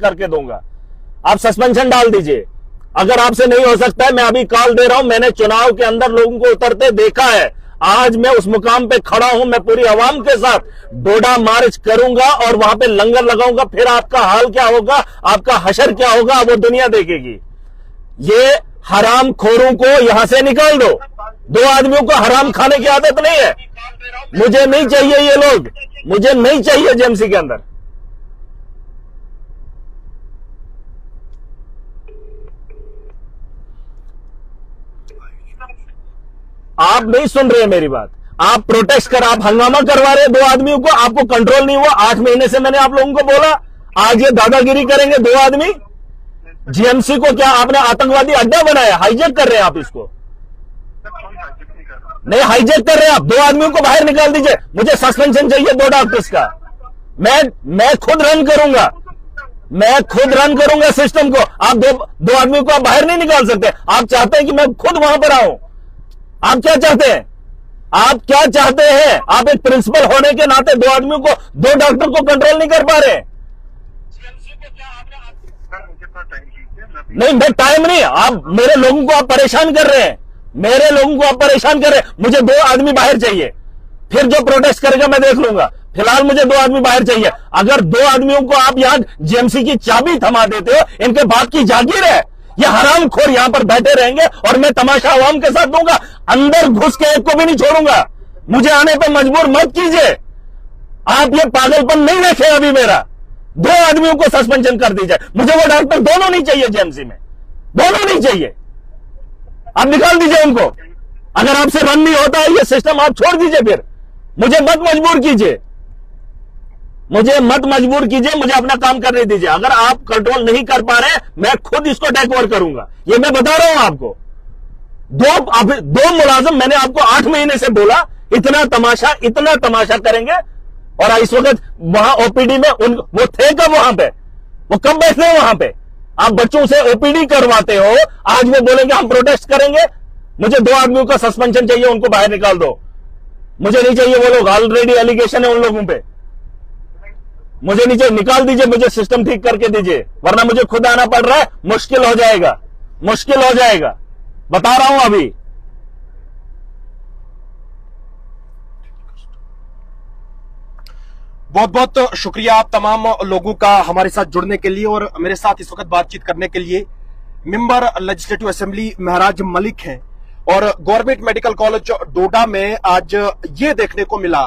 करके दूंगा। आप सस्पेंशन डाल दीजिए। अगर आपसे नहीं हो सकता है, मैं अभी कॉल दे रहा हूं, मैंने चुनाव के अंदर लोगों को उतरते देखा है। आज मैं उस मुकाम पे खड़ा हूं, मैं पूरी आवाम के साथ डोडा मार्च करूंगा और वहां पे लंगर लगाऊंगा। फिर आपका हाल क्या होगा, आपका हशर क्या होगा, वो दुनिया देखेगी। ये हराम खोरों को यहां से निकाल दो। दो आदमियों को हराम खाने की आदत नहीं है। मुझे नहीं चाहिए ये लोग, मुझे नहीं चाहिए जेएमसी के अंदर। आप नहीं सुन रहे मेरी बात। आप प्रोटेस्ट कर, आप हंगामा करवा रहे दो आदमियों को, आपको कंट्रोल नहीं हुआ। 8 महीने से मैंने आप लोगों को बोला, आज ये दादागिरी करेंगे दो आदमी। जेएमसी को क्या आपने आतंकवादी अड्डा बनाया? हाईजैक कर रहे हैं आप इसको। नहीं हाईजैक कर रहे हैं आप। दो आदमियों को बाहर निकाल दीजिए। मुझे सस्पेंशन चाहिए 2 डॉक्टर्स का। मैं खुद रन करूंगा, मैं खुद रन करूंगा सिस्टम को। आप दो आदमियों को आप बाहर नहीं निकाल सकते। आप चाहते हैं कि मैं खुद वहां पर आऊं। आप क्या चाहते हैं? आप क्या चाहते हैं? आप एक प्रिंसिपल होने के नाते 2 आदमियों को, 2 डॉक्टर को कंट्रोल नहीं कर पा रहे। नहीं, मैं टाइम नहीं, आप मेरे लोगों को आप परेशान कर रहे हैं। मेरे लोगों को आप परेशान कर रहे हैं। मुझे 2 आदमी बाहर चाहिए, फिर जो प्रोटेस्ट करेगा मैं देख लूंगा। फिलहाल मुझे 2 आदमी बाहर चाहिए। अगर 2 आदमियों को आप यहां जेएमसी की चाबी थमा देते हो, इनके बाप की जागीर है। ये हरामखोर यहां पर बैठे रहेंगे और मैं तमाशा आवाम के साथ दूंगा। अंदर घुस के एक को भी नहीं छोड़ूंगा। मुझे आने पर मजबूर मत कीजिए। आप ये पागलपन नहीं देखे अभी मेरा। 2 आदमियों को सस्पेंशन कर दीजिए। मुझे वो डॉक्टर दोनों नहीं चाहिए जेएमसी में, दोनों नहीं चाहिए। आप निकाल दीजिए उनको। अगर आपसे रन नहीं होता है ये सिस्टम, आप छोड़ दीजिए। फिर मुझे मत मजबूर कीजिए, मुझे मत मजबूर कीजिए। मुझे अपना काम करने दीजिए। अगर आप कंट्रोल नहीं कर पा रहे, मैं खुद इसको टेक ओवर करूंगा। ये मैं बता रहा हूं आपको। 2 मुलाजिम, मैंने आपको 8 महीने से बोला, इतना तमाशा करेंगे। और इस वक्त वहां ओपीडी में वो थे कब वहां पे? वो कब बैठे हैं वहां पे? आप बच्चों से ओपीडी करवाते हो, आज वो बोलेंगे हम प्रोटेस्ट करेंगे। मुझे 2 आदमियों का सस्पेंशन चाहिए, उनको बाहर निकाल दो। मुझे नहीं चाहिए वो लोग, ऑलरेडी एलिगेशन है उन लोगों पे। मुझे नीचे निकाल दीजिए, मुझे सिस्टम ठीक करके दीजिए, वरना मुझे खुद आना पड़ रहा है। मुश्किल हो जाएगा, मुश्किल हो जाएगा, बता रहा हूं अभी। बहुत बहुत शुक्रिया आप तमाम लोगों का हमारे साथ जुड़ने के लिए और मेरे साथ इस वक्त बातचीत करने के लिए। मेंबर लेजिस्लेटिव असेंबली महराज मलिक हैं और गवर्नमेंट मेडिकल कॉलेज डोडा में आज ये देखने को मिला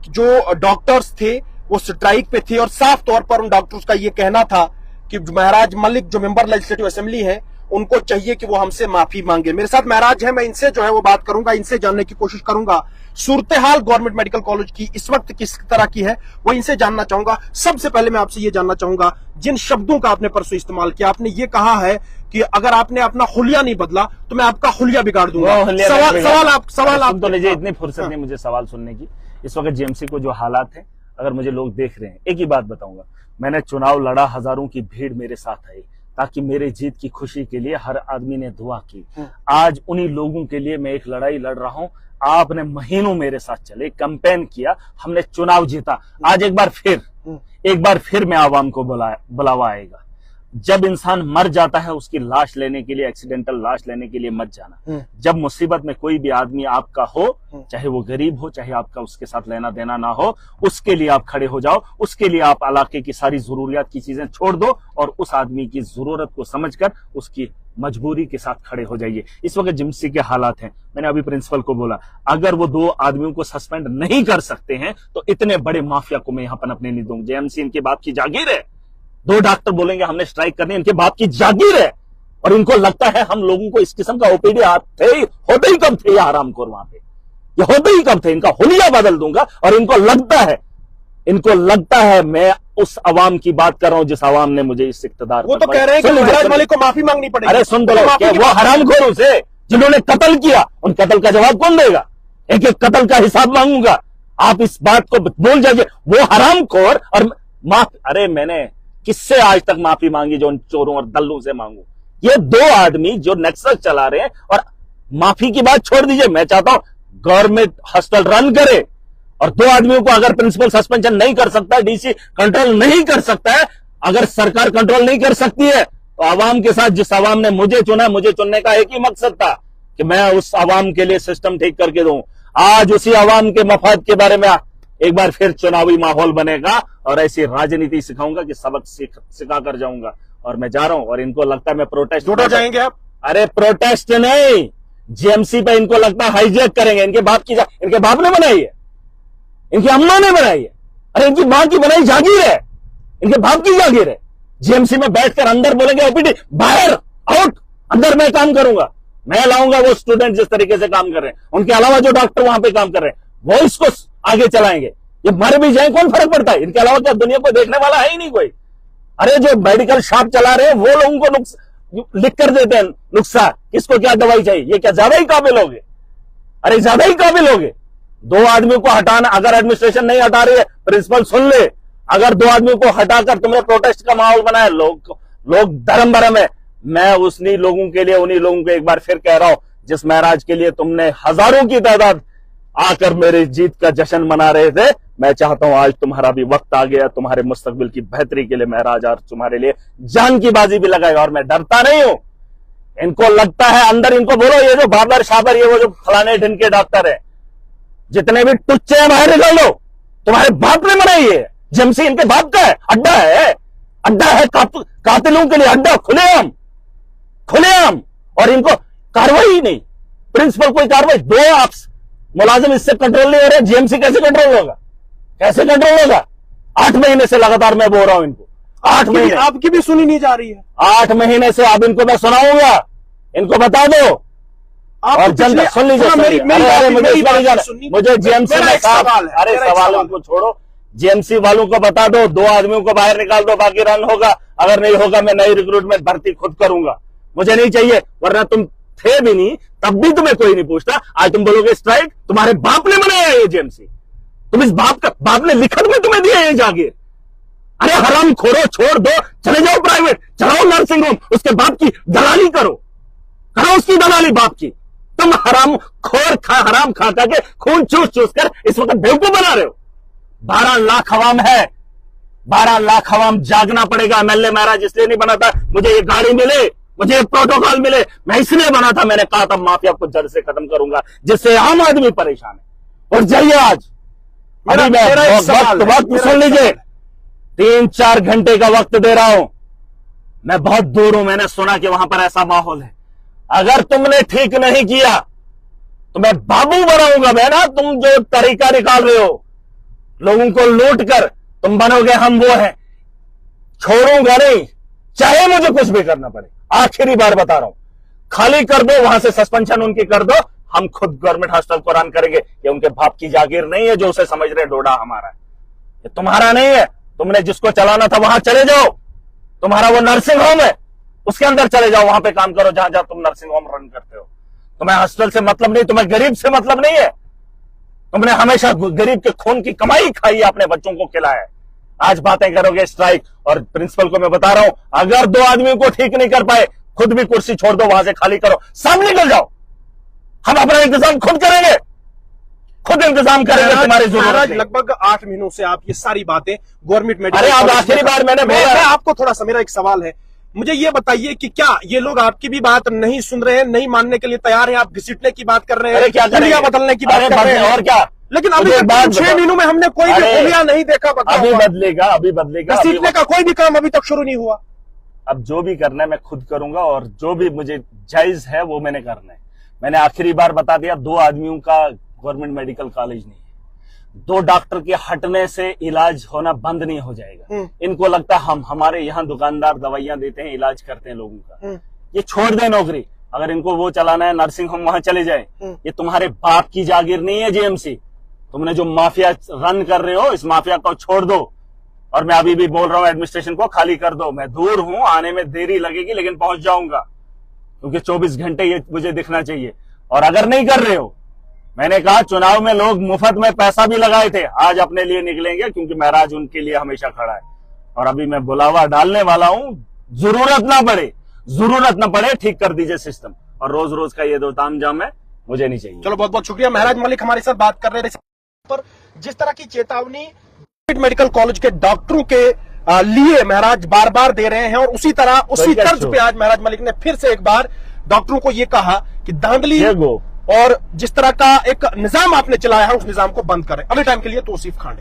कि जो डॉक्टर्स थे वो स्ट्राइक पे थे और साफ तौर पर उन डॉक्टर्स का ये कहना था कि महराज मलिक जो मेंबर लेजिस्लेटिव असेंबली है उनको चाहिए कि वो हमसे माफी मांगे। मेरे साथ महराज है, मैं इनसे जो है वो बात करूंगा, इनसे जानने की कोशिश करूंगा सूरत हाल गवर्नमेंट मेडिकल कॉलेज की इस वक्त किस तरह की है, वो इनसे जानना चाहूंगा। सबसे पहले मैं आपसे ये जानना चाहूंगा, जिन शब्दों का आपने परसों इस्तेमाल किया, आपने ये कहा है कि अगर आपने अपना हुलिया नहीं बदला तो मैं आपका हुलिया बिगाड़ दूंगा। सवाल आप तो लीजिए, इतनी फुर्सत नहीं मुझे सवाल सुनने की। इस वक्त जेएमसी को जो हालात है, अगर मुझे लोग देख रहे हैं, एक ही बात बताऊंगा, मैंने चुनाव लड़ा, हजारों की भीड़ मेरे साथ आई ताकि मेरे जीत की खुशी के लिए हर आदमी ने दुआ की। आज उन्हीं लोगों के लिए मैं एक लड़ाई लड़ रहा हूं। आपने महीनों मेरे साथ चले, कैंपेन किया, हमने चुनाव जीता। आज एक बार फिर मैं आवाम को बुलावा आएगा। जब इंसान मर जाता है उसकी लाश लेने के लिए, एक्सीडेंटल लाश लेने के लिए मत जाना। जब मुसीबत में कोई भी आदमी आपका हो, चाहे वो गरीब हो, चाहे आपका उसके साथ लेना देना ना हो, उसके लिए आप खड़े हो जाओ। उसके लिए आप इलाके की सारी जरूरियात की चीजें छोड़ दो और उस आदमी की जरूरत को समझकर उसकी मजबूरी के साथ खड़े हो जाइए। इस वक्त जेएमसी के हालात हैं। मैंने अभी प्रिंसिपल को बोला, अगर वो 2 आदमियों को सस्पेंड नहीं कर सकते हैं तो इतने बड़े माफिया को मैं यहां पनपने नहीं दूंगा। जेएमसी इनके बाप की जागीर है। 2 डॉक्टर बोलेंगे हमने स्ट्राइक करनी, इनके बाप की जागीर है। और इनको लगता है हम लोगों को इस किस्म का ओपीडी होते ही कब थे ये हरामखोर वहां पे, ये होते ही कब थे। इनका हुलिया बदल दूंगा। और इनको लगता है मैं उस अवाम की बात कर रहा हूं जिस अवाम ने मुझे इस इख्तिदार, वो तो कह रहे हैं कि महराज मलिक को माफी मांगनी पड़ेगी। अरे सुन दो, वो हरामखोरों से जिन्होंने कत्ल किया, उन कत्ल का जवाब कौन देगा? एक एक कत्ल का हिसाब मांगूंगा। आप इस बात को भूल जाइए। वो हरामखोर और अरे मैंने किससे आज तक माफी मांगी जो उन चोरों और दल्लों से मांगू? ये 2 आदमी जो नेक्सस चला रहे हैं। और माफी की बात छोड़ दीजिए, मैं चाहता हूं गवर्नमेंट हॉस्पिटल रन करे और 2 आदमियों को अगर प्रिंसिपल सस्पेंशन नहीं कर सकता, डीसी कंट्रोल नहीं कर सकता है, अगर सरकार कंट्रोल नहीं कर सकती है तो आवाम के साथ, जिस आवाम ने मुझे चुना, मुझे चुनने का एक ही मकसद था कि मैं उस आवाम के लिए सिस्टम ठीक करके दूं। आज उसी आवाम के मफाद के बारे में एक बार फिर चुनावी माहौल बनेगा और ऐसी राजनीति सिखाऊंगा कि सबक सिखा कर जाऊंगा। और मैं जा रहा हूं और इनको लगता है मैं प्रोटेस्ट डोडा जाएंगे आप? अरे प्रोटेस्ट नहीं, जीएमसी पे इनको लगता है हाईजैक करेंगे। इनके बाप ने बनाई है, इनकी अम्मा ने बनाई है, अरे इनकी मां की बनाई जागीर है, इनके बाप की जागीर है। जीएमसी में बैठकर अंदर बोलेंगे ओपीडी बाहर आउट, अंदर मैं काम करूंगा, मैं लाऊंगा वो स्टूडेंट जिस तरीके से काम कर रहे हैं, उनके अलावा जो डॉक्टर वहां पे काम कर रहे हैं वो इसको आगे चलाएंगे। ये मर भी जाए कौन फर्क पड़ता है, इनके अलावा क्या दुनिया को देखने वाला है ही नहीं कोई। अरे जो मेडिकल शॉप चला रहे हैं वो लोगों को लिख कर देते हैं नुस्खा, किसको क्या दवाई चाहिए। ये क्या ज्यादा ही काबिल हो गए? अरे ज्यादा ही काबिल हो गए। 2 आदमियों को हटाना, अगर एडमिनिस्ट्रेशन नहीं हटा रही है, प्रिंसिपल सुन ले, अगर 2 आदमियों को हटाकर तुमने प्रोटेस्ट का माहौल बनाया, लोग धर्म भरम है। मैं उन्हीं लोगों के लिए, उन्हीं लोगों को एक बार फिर कह रहा हूं जिस महराज के लिए तुमने हजारों की तादाद आकर मेरी जीत का जश्न मना रहे थे, मैं चाहता हूं आज तुम्हारा भी वक्त आ गया, तुम्हारे मुस्तकबिल की बेहतरी के लिए महराज आज तुम्हारे लिए जान की बाजी भी लगाएगा। और मैं डरता नहीं हूं। इनको लगता है अंदर, इनको बोलो ये जो बाबर शाबर, ये वो जो फलाने ढिन के डॉक्टर है, जितने भी टुच्चे हैं बाहर निकाल दो। तुम्हारे बाप ने बनाई है जीएमसी, इनके बाप का है, अड्डा है, अड्डा है कातिलों के लिए, अड्डा खुलेआम। और इनको कार्रवाई नहीं, प्रिंसिपल कोई कार्रवाई, 2 आपस मुलाजिम इससे कंट्रोल नहीं हो रहे, जीएमसी कैसे कंट्रोल होगा? कैसे कंट्रोल होगा? 8 महीने से लगातार मैं बोल रहा हूं इनको, 8 महीने आपकी भी सुनी नहीं जा रही है। 8 महीने से अब इनको मैं सुनाऊंगा, इनको बता दो। और जनता सुन लीजिए, मुझे जीएमसी में सवाल, अरे सवालों को छोड़ो, जीएमसी वालों को बता दो, 2 आदमियों को बाहर निकाल दो, बाकी रन होगा। अगर नहीं होगा मैं नई रिक्रूटमेंट भर्ती खुद करूंगा, मुझे नहीं चाहिए, वरना तुम थे भी नहीं तब भी तुम्हें कोई नहीं पूछता। आज तुम बोलोगे स्ट्राइक, तुम्हारे बाप ने बनाया ये जीएमसी, तुम इस बाप ने लिखत में तुम्हें दिया ये जागीर। अरे हराम खोरो, छोड़ दो, चले जाओ प्राइवेट, चलाओ नर्सिंग होम, उसके बाप की दलाली करो उसकी दलाली बाप की। तुम हराम खोर हराम खा के खून चूस कर इस वक्त बेवकूफ बना रहे हो। 12 लाख अवाम है, 12 लाख अवाम जागना पड़ेगा। एमएलए महाराज इसलिए नहीं बनाता मुझे ये गाड़ी मिले, मुझे ये प्रोटोकॉल मिले, मैं इसलिए बना था, मैंने कहा था माफिया को जड़ से खत्म करूंगा जिससे आम आदमी परेशान है। और जाइए आज, अभी मैं वक्त सुन लीजिए, 3-4 घंटे का वक्त दे रहा हूं। मैं बहुत दूर हूं, मैंने सुना कि वहां पर ऐसा माहौल है। अगर तुमने ठीक नहीं किया तो मैं बाबू बनाऊंगा। मैं ना, तुम जो तरीका निकाल रहे हो लोगों को लूट कर, तुम बनोगे हम वो हैं, छोड़ूंगा नहीं, चाहे मुझे कुछ भी करना पड़े। आखिरी बार बता रहा हूं, खाली कर दो, वहां से सस्पेंशन उनकी कर दो, हम खुद गवर्नमेंट हॉस्टल को रन करेंगे। ये उनके बाप की जागीर नहीं है जो उसे समझ रहे डोडा हमारा है, ये तुम्हारा नहीं है। तुमने जिसको चलाना था वहां चले जाओ, तुम्हारा वो नर्सिंग होम है, उसके अंदर चले जाओ, वहां पे काम करो जहां जहां तुम नर्सिंग होम रन करते हो। तुम्हें हॉस्टल से मतलब नहीं, तुम्हें गरीब से मतलब नहीं है। तुमने हमेशा गरीब के खून की कमाई खाई है, अपने बच्चों को खिलाया है। आज बातें करोगे स्ट्राइक, और प्रिंसिपल को मैं बता रहा हूं, अगर 2 आदमियों को ठीक नहीं कर पाए, खुद भी कुर्सी छोड़ दो, वहां से खाली करो, सब निकल जाओ, हम अपना इंतजाम खुद करेंगे, खुद इंतजाम करेंगे। तुम्हारी जरूरत लगभग 8 महीनों से आप ये सारी बातें गवर्नमेंट मेडिकल, अरे अब आखिरी बार मैंने बोला, आपको थोड़ा सा मेरा एक सवाल है, मुझे ये बताइए कि क्या ये लोग आपकी भी बात नहीं सुन रहे हैं, नहीं मानने के लिए तैयार हैं? आप घसीटने की बात कर रहे हैं, क्या दुनिया बदलने की बात कर रहे हैं, और क्या? लेकिन अभी 6 महीनों में हमने कोई भी दुनिया नहीं देखा। अभी बदलेगा, अभी बदलेगा। घसीटने का कोई भी काम अभी तक शुरू नहीं हुआ। अब जो भी करना है मैं खुद करूंगा, और जो भी मुझे जायज है वो मैंने करना है। मैंने आखिरी बार बता दिया, 2 आदमियों का गवर्नमेंट मेडिकल कॉलेज नहीं है, 2 डॉक्टर के हटने से इलाज होना बंद नहीं हो जाएगा। इनको लगता है हमारे यहाँ दुकानदार दवाइयां देते हैं, इलाज करते हैं लोगों का, ये छोड़ दे नौकरी। अगर इनको वो चलाना है, नर्सिंग होम वहां चले जाए। ये तुम्हारे बाप की जागीर नहीं है जीएमसी। तुमने जो माफिया रन कर रहे हो, इस माफिया को छोड़ दो। और मैं अभी भी बोल रहा हूं एडमिनिस्ट्रेशन को खाली कर दो। मैं दूर हूं, आने में देरी लगेगी, लेकिन पहुंच जाऊंगा, क्योंकि 24 घंटे ये मुझे दिखना चाहिए। और अगर नहीं कर रहे हो, मैंने कहा चुनाव में लोग मुफ्त में पैसा भी लगाए थे, आज अपने लिए निकलेंगे, क्योंकि महराज उनके लिए हमेशा खड़ा है। और अभी मैं बुलावा डालने वाला हूं, जरूरत ना पड़े ठीक कर दीजिए सिस्टम। और रोज रोज का ये 2 तामझाम है, मुझे नहीं चाहिए। चलो, बहुत बहुत शुक्रिया। महराज मलिक हमारे साथ बात कर रहे थे। पर जिस तरह की चेतावनी मेडिकल कॉलेज के डॉक्टरों के लिए महराज बार बार दे रहे हैं, और उसी तरह उसी तर्ज पे आज महराज मलिक ने फिर से एक बार डॉक्टरों को यह कहा कि धांधली और जिस तरह का एक निजाम आपने चलाया है उस निजाम को बंद करें। अगले टाइम के लिए तौसीफ खान।